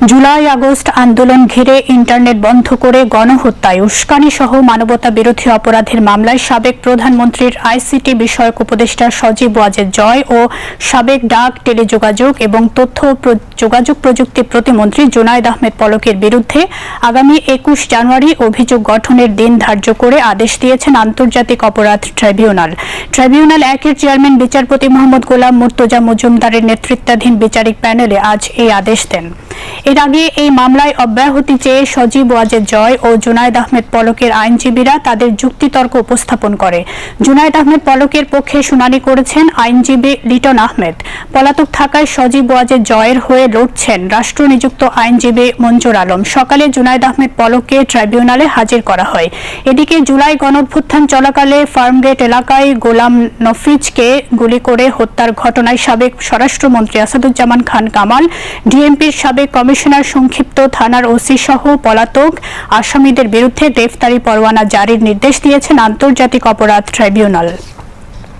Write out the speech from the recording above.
July August আন্দোলন ঘিরে internet বন্ধ করে গণহত্যায় উস্কানি সহ মানবতা বিরোধী অপরাধের মামলায় সাবেক প্রধানমন্ত্রীর আইসিটি বিষয়ক উপদেষ্টা সজীব ওয়াজেদ জয় ও সাবেক ডাক, টেলিযোগাযোগ এবং তথ্য যোগাযোগ প্রযুক্তি প্রতিমন্ত্রী জুনায়েদ আহমেদ পলকের বিরুদ্ধে আগামী ২১ জানুয়ারি অভিযোগ গঠনের দিন ধার্য করে আদেশ দিয়েছেন আন্তর্জাতিক অপরাধ ট্রাইব্যুনাল। ট্রাইব্যুনাল ১-এর চেয়ারম্যান বিচারপতি মোহাম্মদ গোলাম মুর্তজা মজুমদারের নেতৃত্বাধীন বিচারিক প্যানেলে আজ এই আদেশ দেন। এর আগে এই মামলায় অব্যাহতি চেয়ে সজীব ওয়াজেদ জয় ও জুনায়েদ আহমেদ পলকের আইনজীবীরা তাদের যুক্তিতর্ক উপস্থাপন করে। জুনায়েদ আহমেদ পলকের পক্ষে শুনানি করেছেন আইনজীবী লিটন আহমেদ। পলাতক থাকায় সজীব ওয়াজেদ জয়ের হয়ে লড়ছেন রাষ্ট্রনিযুক্ত আইনজীবী মঞ্জুর আলম। সকালে জুনায়েদ আহমেদ পলককে ট্রাইব্যুনালে হাজির করা হয়। এদিকে জুলাই গণঅভ্যুত্থান চলাকালে ফার্মগেট এলাকায় গোলাম নফিজকে গুলি করে হত্যার ঘটনায় সাবেক স্বরাষ্ট্রমন্ত্রী আসাদুজ্জামান খান কামাল, ডিএমপির সাবেক কমিশনার, সংক্ষিপ্ত থানার ওসি সহ পলাতক আসামিদের বিরুদ্ধে গ্রেফতারি পরোয়ানা জারির নির্দেশ দিয়েছেন আন্তর্জাতিক অপরাধ ট্রাইব্যুনাল।